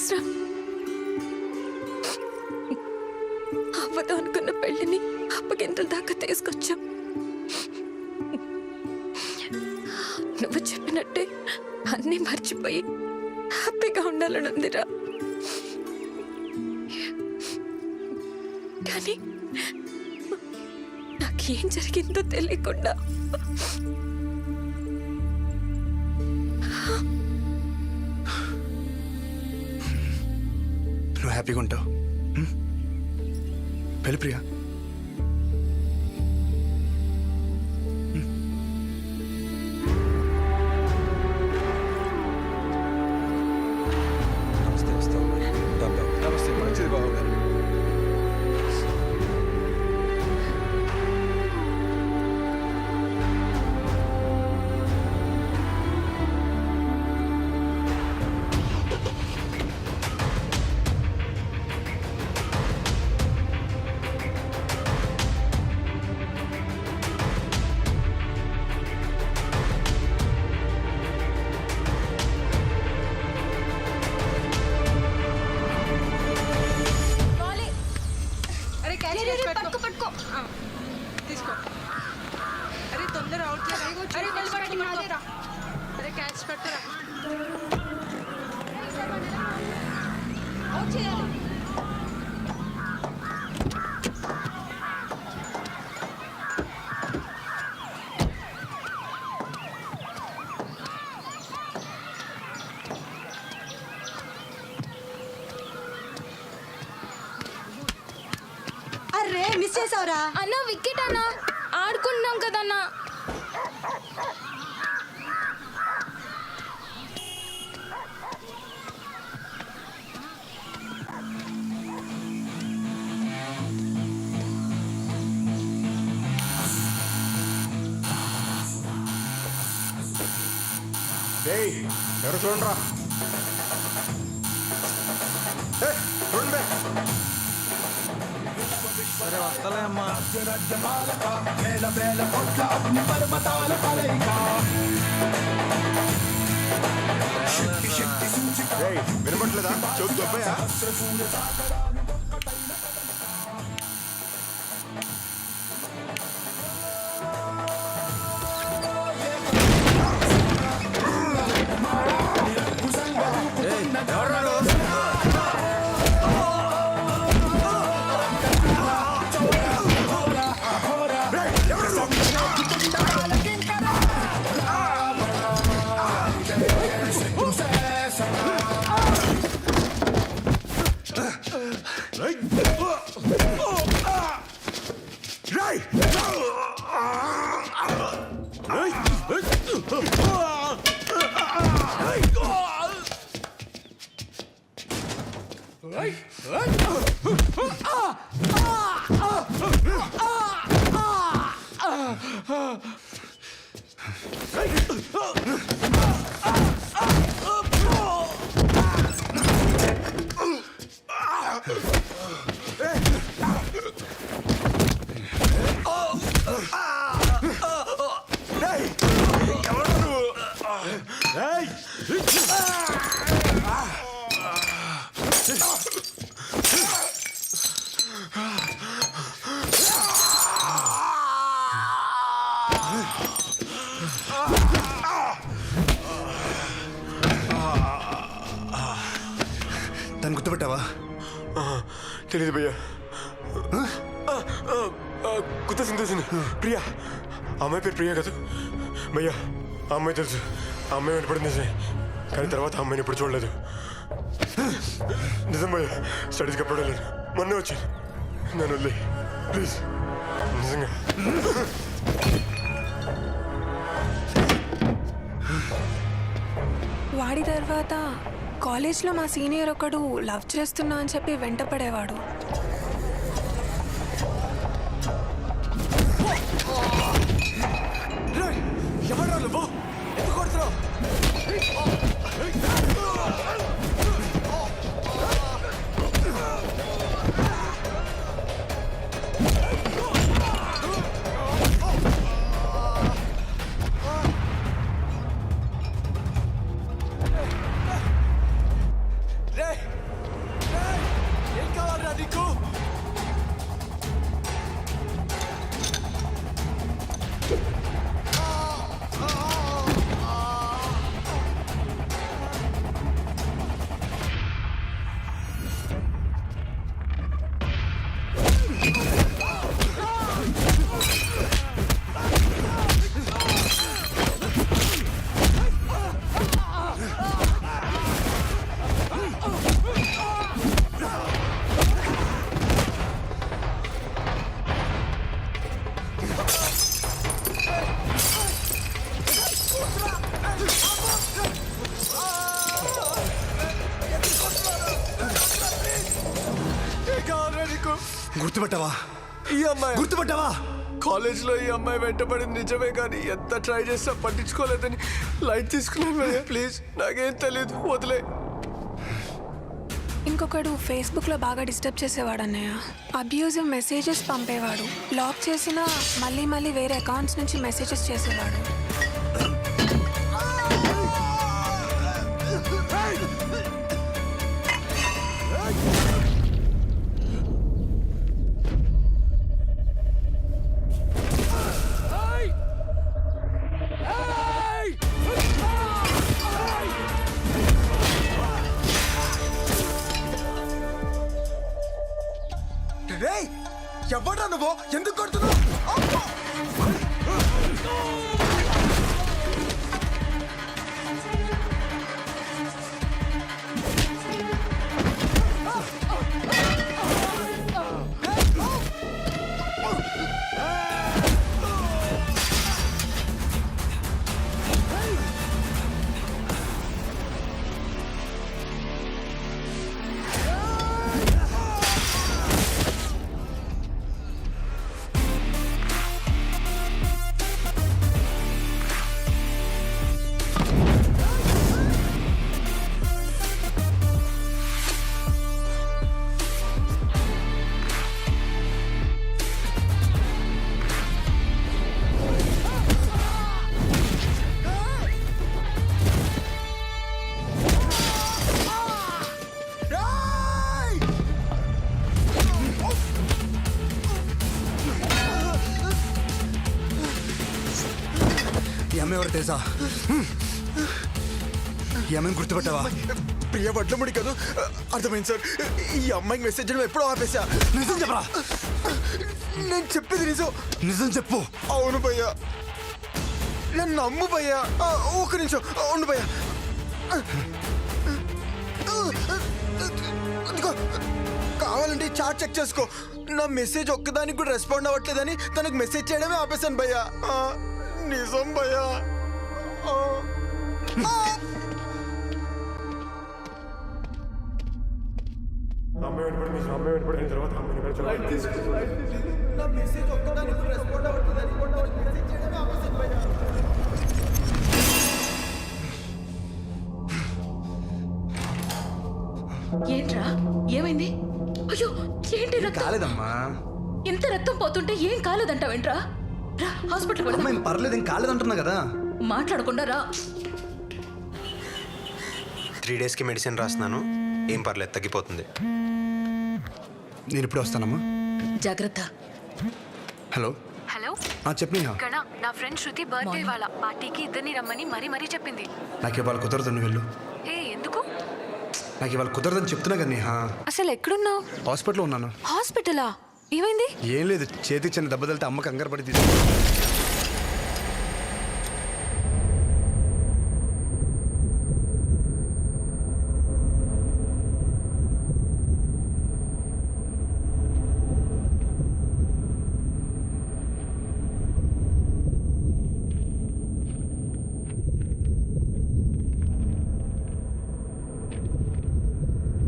అవసరం? అవ్వదు అనుకున్న పెళ్లిని అప్పగింతల దాకా తీసుకొచ్చాం. నువ్వు చెప్పినట్టే అన్నీ మర్చిపోయి హ్యాపీగా ఉండాలనుందిరా. కానీ నాకేం జరిగిందో తెలియకుండా నువ్వు హ్యాపీగా ఉంటావు. వెళ్ళి ప్రియా. నమస్తే, మంచిది బాబు గారు. తీసుకో. అరే తొందర అవుట్. అరే క్యాచ్ పట్టురా. అరే మిస్ చేసావురా అన్న. వికెట్ అన్న, ఆడుకుంటున్నాం కదన్నా. ఎవరు చూడండిరా. చూడండి. సరే వస్తలే అమ్మా. వినపట్లేదా? చోటు దొబ్బయా? దాన్ని గుర్తుపెట్టావా? తెలీదు భయ్యా. గుర్తొచ్చింది. ప్రియా. అమ్మాయి పేరు ప్రియా కదా భయ్యా. ఆ అమ్మాయి తెలుసు. ఆ అమ్మాయి వెంటపడింది నిజమే, కానీ తర్వాత ఆ అమ్మాయిని ఎప్పుడు చూడలేదు. నిజం భయ్యా. స్టడీస్కి అప్పుడు వెళ్ళాను. మొన్నే వచ్చాను. నన్ను వదిలే ప్లీజ్. నిజంగా. వాడి తర్వాత కాలేజ్లో మా సీనియర్ ఒకడు లవ్ చేస్తున్నా అని చెప్పి వెంటపడేవాడు. నీకు గుర్తుపట్టావా? ఈ అమ్మాయి గుర్తుపట్టావా? కాలేజ్లో ఈ అమ్మాయి వెంటపడింది నిజమే, కానీ ఎంత ట్రై చేస్తా పట్టించుకోలేదని లైట్ తీసుకున్నాను భయ్యా. ప్లీజ్ నాకేం తెలీదు, వదిలే. ఇంకొకడు ఫేస్బుక్లో బాగా డిస్టర్బ్ చేసేవాడు అన్నయ్య. Abusive messages పంపేవాడు. లాక్ చేసినా మళ్ళీ మళ్ళీ వేరే అకౌంట్స్ నుంచి మెసేజెస్ చేసేవాడు. ఎవడ్రా నువ్వు? ఎందుకు కొడుతున్నావు? ఈ అమ్మాయి ఎవరు తెలుసా? ఈ అమ్మాయిని గుర్తుపట్టావా? ప్రియ వడ్లముడి కాదు. అర్థమైంది సార్. ఈ అమ్మాయికి మెసేజ్ చేయడం ఎప్పుడో ఆపేసా. నిజం చెప్పరా? నేను చెప్పేది నిజం. నిజం చెప్పు. అవును భయ్యా, నన్ను నమ్ము భయ్యా. ఒక్క నిమిషం ఉండు భయ్యా. అదిగో, కావాలంటే చాట్ చెక్ చేసుకో. నా మెసేజ్ ఒక్కదానికి కూడా రెస్పాండ్ అవ్వట్లేదని తనకు మెసేజ్ చేయడమే ఆపేశాను భయ్యా. నిజం భయ్యా. నా మెసేజ్ ఒక్కదానికి కూడా రెస్పాండ్ అవ్వట్లేదని మెసేజ్ చేయడమే ఆపేశాను భయ్యా. ఏంట్రా ఏమైంది? అయ్యో ఏంటి రక్తం? కాలేదమ్మా. ఇంత రక్తం పోతుంటే ఏం కాలేదంటావేంట్రా? రా హాస్పిటల్ అమ్మా వెళ్దాం. ఏం పర్లేదు, ఏం కాలేదంటున్నా కదా. మాట్లాడకుండా రా. 3 డేస్కి మెడిసిన్ రాస్తున్నాను, ఏం పర్లేదు, తగ్గిపోతుంది. నేను ఇప్పుడు వస్తానమ్మా. జాగ్రత్త. హలో. హలో చెప్పి. గణ, నా ఫ్రెండ్ శృతి బర్త్డే వాళ్ళ పార్టీకి ఇద్దరిని రమ్మని మరీ చెప్పింది. నాకు ఇవాళ కుదరదు, నువ్వు వెళ్ళు. ఏ ఎందుకు? నాకు ఇవాళ కుదరదని చెప్తున్నా కదా నేహా. అసలు ఎక్కడున్నావు? హాస్పిటల్లో ఉన్నాను. హాస్పిటలా? ఏమైంది? ఏం లేదు, చేతికి చిన్న దెబ్బ తగిలితే అమ్మ కంగారు పడి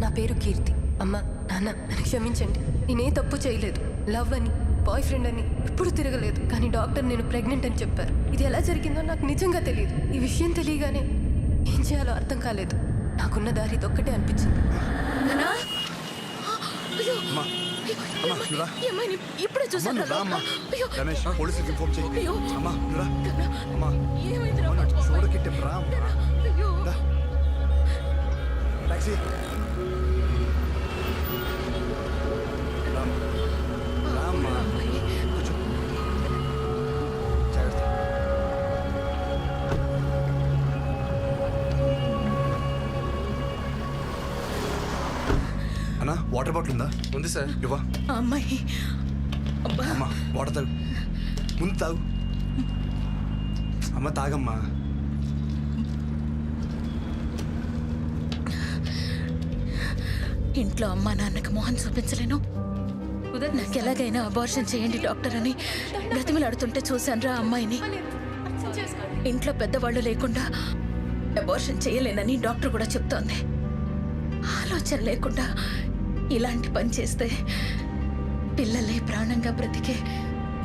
నా పేరు కీర్తి. అమ్మ, నాన్న, నన్ను క్షమించండి. నేనే తప్పు చేయలేదు. లవ్ అని, బాయ్ ఫ్రెండ్ అని ఎప్పుడు తిరగలేదు. కానీ డాక్టర్ నేను ప్రెగ్నెంట్ అని చెప్పారు. ఇది ఎలా జరిగిందో నాకు నిజంగా తెలియదు. ఈ విషయం తెలియగానే ఏం చేయాలో అర్థం కాలేదు. నాకున్న దారి ఇదొక్కటే అనిపించింది. ఇప్పుడే చూసాను. రమేష్, పోలీసులకు ఇన్ఫార్మ్ చేయి. అయ్యో. అమ్మా రా. అమ్మా ఏమైందిరా? చూడకిట్టే రా. అయ్యో. టాక్సీ. గనా వాటర్ బాటిల్ ఉందా? ఉంది సార్. ఇవ్వా. ఆ అమ్మాయి అబ్బా, అమ్మా వాటర్ తాగు, ముందు తాగు. అమ్మ తాగమ్మా. ఇంట్లో అమ్మా నాన్నకి మొహం చూపించలేను. నాకు ఎలాగైనా అబార్షన్ చేయండి డాక్టర్ అని బ్రతిమలాడుతుంటే చూశానురా అమ్మాయిని. ఇంట్లో పెద్దవాళ్ళు లేకుండా అబార్షన్ చేయలేనని డాక్టర్ కూడా చెప్తోంది. ఆలోచన లేకుండా ఇలాంటి పని చేస్తే పిల్లలే ప్రాణంగా బ్రతికే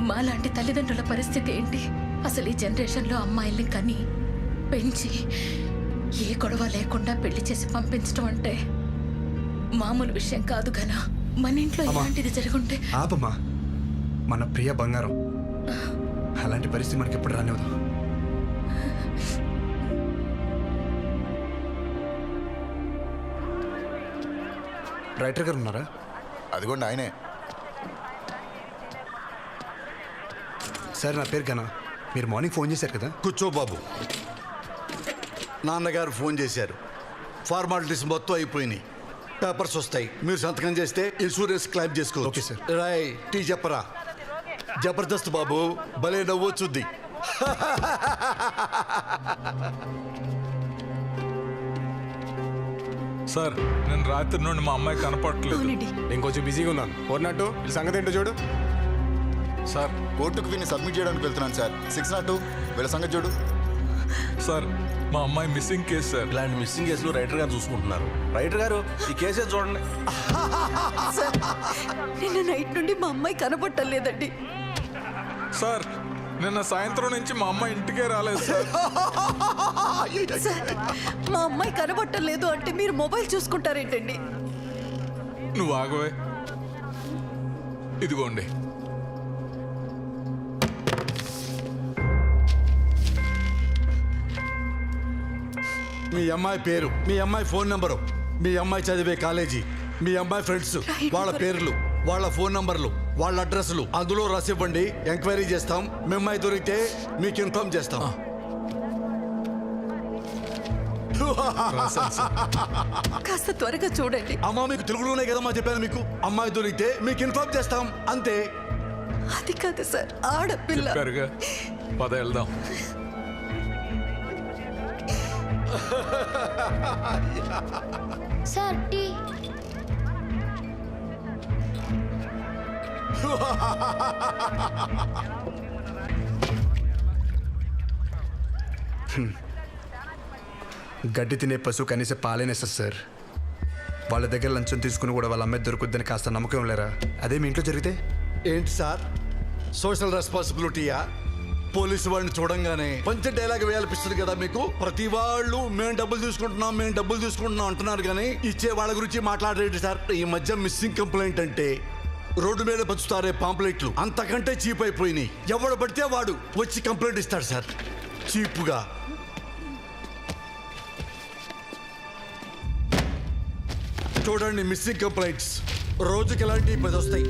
మాలాంటి తల్లిదండ్రుల పరిస్థితి ఏంటి? అసలు ఈ జనరేషన్లో అమ్మాయిల్ని కని పెంచి ఏ గొడవ లేకుండా పెళ్లి చేసి పంపించడం అంటే మామూలు విషయం కాదు గనా. మన ఇంట్లో ఇలాంటిది జరుగుంటే. ఆపమ్మా, మన ప్రియ బంగారం. అలాంటి పరిస్థితి మనకి ఎప్పుడు రానివ్వదు. రైటర్ గారు ఉన్నారా? అదిగోండి ఆయనే. సార్ నా పేరు గనా. మీరు మార్నింగ్ ఫోన్ చేశారు కదా? కూర్చో బాబు. నాన్నగారు ఫోన్ చేశారు. ఫార్మాలిటీస్ మొత్తం అయిపోయినాయి. పేపర్స్ వస్తాయి. మీరు సంతకం చేస్తే ఇన్సూరెన్స్ క్లెయిమ్ చేసుకోవచ్చు. Okay sir. రాయ్ టీ చెప్పరా. జబర్దస్త్ బాబు, భలే నవ్వొచ్చుద్ది. సార్ నేను రాత్రి నుండి మా అమ్మాయి కనపడట్లేదు. నేను కొంచెం బిజీగా ఉన్నాను. కోరినట్టు వీళ్ళ సంగతి ఏంటో చూడు. సార్ కోర్టుకు విని సబ్మిట్ చేయడానికి వెళ్తున్నాను సార్. 602 వీళ్ళ సంగతి చూడు. సార్ మా అమ్మాయి మిస్సింగ్ కేసు సార్. ఇలాంటి మిస్సింగ్ కేసులు రైటర్ గారు చూసుకుంటున్నారు. రైటర్ గారు ఈ కేసే చూడండి. నిన్న నైట్ నుండి మా అమ్మాయి కనపట్టలేదండి. సార్ నిన్న సాయంత్రం నుంచి మా అమ్మాయి ఇంటికే రాలేదు సార్. మా అమ్మాయి కనబట్టలేదు అంటే మీరు మొబైల్ చూసుకుంటారేంటండి? నువ్వు ఆగవే. ఇదిగోండి. మీ అమ్మాయి పేరు, మీ అమ్మాయి ఫోన్ నెంబరు, మీ అమ్మాయి చదివే కాలేజీ, మీ అమ్మాయి ఫ్రెండ్స్ వాళ్ళ పేర్లు, వాళ్ళ ఫోన్ నంబర్లు, వాళ్ళ అడ్రస్లు అందులో రాసివ్వండి. ఎంక్వైరీ చేస్తాం. మీ అమ్మాయి దొరికితే మీకు ఇన్ఫార్మ్ చేస్తాం. కాస్త త్వరగా చూడండి. అమ్మా మీకు తెలుగులోనే కదమ్మా చెప్పాను మీకు. అమ్మాయి దొరికితే మీకు ఇన్ఫార్మ్ చేస్తాం అంతే. అది కాదు సార్, ఆడపిల్ల. చెప్పారుగా, పద వెళ్దాం. Sir tea. గడ్డి తినే పశువు కనీసం పాలేనేస్తారు సార్. వాళ్ళ దగ్గర లంచం తీసుకుని కూడా వాళ్ళ అమ్మాయి దొరుకుద్దని కాస్త నమ్మకం లేరా? అదే మీ ఇంట్లో జరిగితే? ఏంటి సార్ సోషల్ రెస్పాన్సిబిలిటీయా? పోలీసు వాడిని చూడంగానే పంచ డైలాగ్ వేయాలనిపిస్తుంది కదా మీకు. ప్రతి వాళ్ళు మేము డబ్బులు తీసుకుంటున్నాం అంటున్నారు కానీ ఇచ్చే వాళ్ళ గురించి మాట్లాడేది సార్. ఈ మధ్య మిస్సింగ్ కంప్లైంట్ అంటే రోడ్డు మీద పంచుతారే పాంప్లెట్లు అంతకంటే చీప్ అయిపోయినాయి. ఎవడు పడితే వాడు వచ్చి కంప్లైంట్ ఇస్తాడు సార్ చీప్గా. చూడండి మిస్సింగ్ కంప్లైంట్స్ రోజుకి ఇలాంటి 10 వస్తాయి.